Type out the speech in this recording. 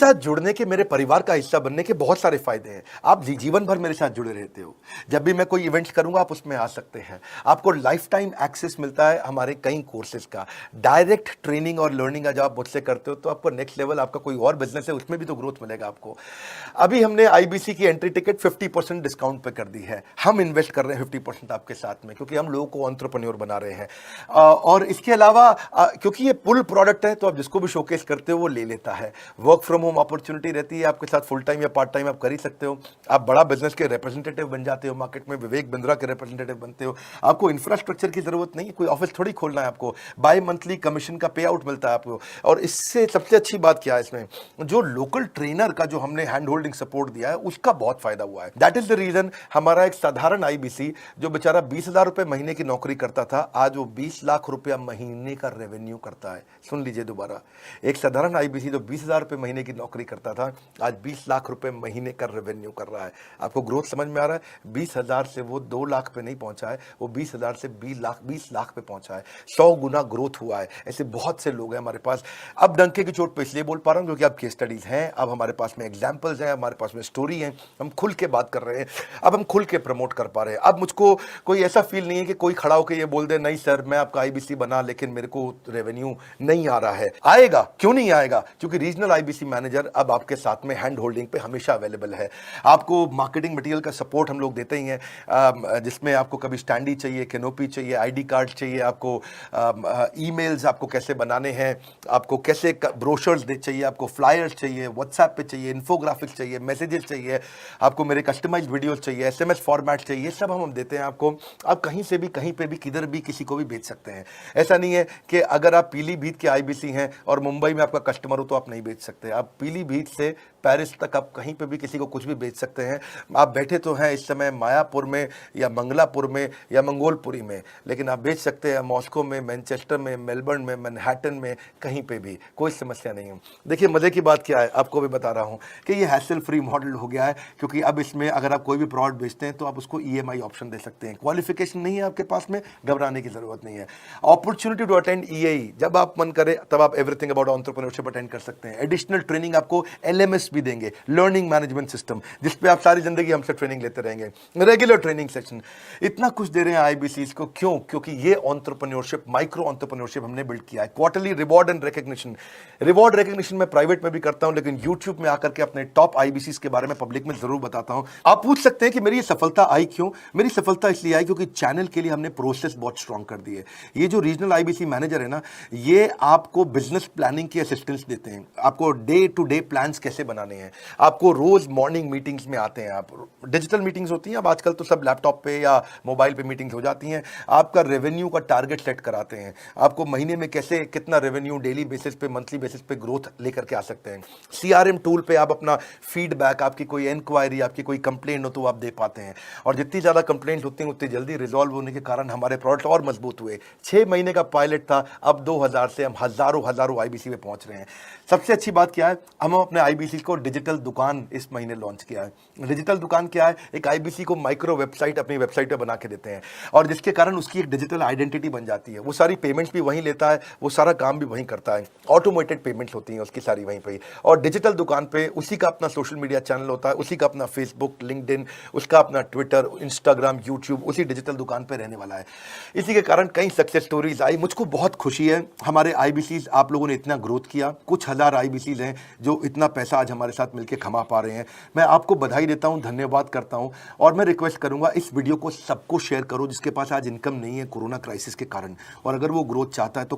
साथ जुड़ने के, मेरे परिवार का हिस्सा बनने के बहुत सारे फायदे हैं। आप जीवन भर मेरे साथ जुड़े रहते हो। जब भी मैं कोई इवेंट्स करूंगा आप उसमें आ सकते हैं। आपको लाइफ टाइम एक्सेस मिलता है हमारे कई कोर्सेज का। डायरेक्ट ट्रेनिंग और लर्निंग जब आप मुझसे करते हो तो आपको नेक्स्ट लेवल, आपका कोई और बिजनेस है उसमें भी तो ग्रोथ मिलेगा आपको। अभी हमने आईबीसी की एंट्री टिकट 50% डिस्काउंट पे कर दी है। हम इन्वेस्ट कर रहे हैं 50% आपके साथ में, क्योंकि हम लोगों को एंटरप्रेन्योर बना रहे हैं। और इसके अलावा क्योंकि ये पुल प्रोडक्ट है तो आप जिसको भी शोकेस करते हो वो ले लेता है। वर्क फ्रॉम होम अपॉर्चुनिटी रहती है आपके साथ, फुल टाइम या पार्ट टाइम आप कर ही सकते हो। आप बड़ा बिजनेस के रिप्रेजेंटेटिव बन जाते हो मार्केट में, विवेक बिंद्रा के रिप्रेजेंटेटिव बनते हो। आपको इंफ्रास्ट्रक्चर की जरूरत नहीं है, कोई ऑफिस थोड़ी खोलना है आपको। बाय मंथली कमीशन का पे आउट मिलता है आपको। और इससे सबसे अच्छी बात क्या है इसमें, जो लोकल ट्रेनर का जो हमने हैंड होल्डिंग सपोर्ट दिया है उसका बहुत फायदा हुआ है। दैट इज द रीजन हमारा एक साधारण आईबीसी जो बेचारा 20,000 रुपए महीने की नौकरी करता था, आज वो 20 लाख रुपया महीने का रेवेन्यू करता है। सुन लीजिए दोबारा, एक साधारण आईबीसी जो 20,000 रुपए महीने की नौकरी करता था आज 20 लाख रुपए महीने का रेवेन्यू कर रहा है। आपको ग्रोथ समझ में आ रहा है? 20,000 से वो 2 लाख पे नहीं पहुंचा है, वो 20,000 से 20 लाख पे पहुंचा है। 100 गुना ग्रोथ हुआ है। ऐसे बहुत से लोग हैं हमारे पास। अब डंके की चोट पे इसलिए बोल पा रहा हूं क्योंकि अब केस स्टडीज हैं, अब हमारे पास में एग्जाम्पल्स हैं, हमारे पास में स्टोरी है, हम खुल के बात कर रहे हैं, अब हम खुल के प्रमोट कर पा रहे हैं। अब मुझको कोई ऐसा फील नहीं है कि कोई खड़ा होकर ये बोल दे नहीं सर मैं आपका आईबीसी बना लेकिन मेरे को रेवेन्यू नहीं आ रहा है। आएगा, क्यों नहीं आएगा? क्योंकि रीजनल आईबीसी मैनेजर अब आपके साथ में हैंड होल्डिंग पे हमेशा अवेलेबल है। आपको मार्केटिंग मटेरियल का सपोर्ट हम लोग देते ही हैं, जिसमें आपको कभी स्टैंडी चाहिए, कैनोपी चाहिए, आईडी कार्ड चाहिए, आपको ईमेल्स आपको कैसे बनाने हैं, आपको कैसे ब्रोशर्स चाहिए, आपको फ्लायर्स चाहिए, व्हाट्सएप पे चाहिए, इन्फोग्राफिक्स चाहिए, मैसेजेस चाहिए, आपको मेरे कस्टमाइज्ड वीडियोस चाहिए, एसएमएस फॉर्मेट चाहिए, सब हम देते हैं आपको। आप कहीं से भी, कहीं पे भी, किधर भी, किसी को भी बेच सकते हैं। ऐसा नहीं है कि अगर आप पीलीभीत के आईबीसी हैं और मुंबई में आपका कस्टमर हो तो आप नहीं बेच सकते। आप पीलीभीत से पेरिस तक आप कहीं पे भी किसी को कुछ भी बेच सकते हैं। आप बैठे तो हैं इस समय मायापुर में या मंगलापुर में या मंगोलपुरी में, लेकिन आप बेच सकते हैं मॉस्को में, मैनचेस्टर में, मेलबर्न में, मैनहट्टन में, कहीं पे भी, कोई समस्या नहीं है। देखिए मजे की बात क्या है, आपको भी बता रहा हूं कि ये हैसल फ्री मॉडल हो गया है, क्योंकि अब इसमें अगर आप कोई भी प्रोडक्ट बेचते हैं तो आप उसको ईएमआई ऑप्शन दे सकते हैं। क्वालिफिकेशन नहीं है आपके पास में, घबराने की जरूरत नहीं है। अपॉर्चुनिटी टू अटेंड ईएई, जब आप मन करे तब आप एवरीथिंग अबाउट एंटरप्रेन्योरशिप अटेंड कर सकते हैं। एडिशनल ट्रेनिंग आपको एलएमएस भी देंगे, लर्निंग मैनेजमेंट सिस्टम, जिस पे आप सारी जिंदगी हमसे ट्रेनिंग लेते रहेंगे, रेगुलर ट्रेनिंग सेशन, इतना कुछ दे रहे हैं आईबीसीज को। क्यों? क्योंकि ये एंटरप्रेन्योरशिप, माइक्रो एंटरप्रेन्योरशिप हमने बिल्ड किया है। Quarterly reward and recognition, reward recognition मैं प्राइवेट में भी करता हूं, लेकिन यूट्यूब में आकर के अपने टॉप आईबीसीज के बारे में पब्लिक में जरूर बताता हूं। आप पूछ सकते हैं कि मेरी ये सफलता आई क्यों? मेरी सफलता इसलिए आई क्योंकि चैनल के लिए हमने प्रोसेस बहुत स्ट्रांग कर दी है। ये जो रीजनल आईबीसी मैनेजर है ना, ये आपको बिजनेस प्लानिंग की असिस्टेंस देते हैं, आपको डे टू डे प्लान्स कैसे बनाने हैं, आपको रोज मॉर्निंग मीटिंग्स में आते हैं। आप डिजिटल मीटिंग्स होती हैं, अब आजकल तो सब लैपटॉप पे या मोबाइल पे मीटिंग्स हो जाती हैं। आपका रेवेन्यू का टारगेट सेट कराते हैं, आपको महीने में कैसे कितना रेवेन्यू डेली बेसिस पे, मंथली बेसिस पे ग्रोथ लेकर के आ सकते हैं। सीआरएम टूल पे आप अपना फीडबैक, आपकी कोई इंक्वायरी, आपकी कोई कंप्लेंट हो तो आप दे पाते हैं, और जितनी ज्यादा कंप्लेंट होती हैं उतनी जल्दी रिजॉल्व होने के कारण हमारे प्रोडक्ट और मजबूत हुए। 6 महीने का पायलट था, अब 2000 से हम हजारों आईबीसी में पहुंच रहे हैं। सबसे अच्छी बात क्या है, हम अपने आईबीसी को डिजिटल दुकान इस महीने लॉन्च किया है। डिजिटल दुकान क्या है? एक आईबीसी को माइक्रो वेबसाइट अपनी वेबसाइट पे बना के देते हैं, और जिसके कारण उसकी एक डिजिटल आइडेंटिटी बन जाती है। वो सारी पेमेंट्स भी वहीं लेता है, वो सारा काम भी वहीं करता है, ऑटोमेटेड पेमेंट्स होती हैं उसकी सारी वहीं पे। और डिजिटल दुकान पे उसी का अपना सोशल मीडिया चैनल होता है, उसी का अपना फेसबुक, लिंक्डइन, उसका अपना ट्विटर, इंस्टाग्राम, यूट्यूब उसी डिजिटल दुकान पे रहने वाला है। इसी के कारण कई सक्सेस स्टोरीज आई। मुझको बहुत खुशी है हमारे आईबीसीज, आप लोगों ने इतना ग्रोथ किया। कुछ हजार आईबीसीज हैं जो इतना पैसा आज हमारे साथ मिलकर कमा पा रहे हैं। मैं आपको बधाई देता हूं, धन्यवाद करता हूं, और मैं रिक्वेस्ट करूंगा इस वीडियो को सबको शेयर करो जिसके पास आज इनकम नहीं है कोरोना क्राइसिस के कारण, और अगर वो ग्रोथ चाहता है तो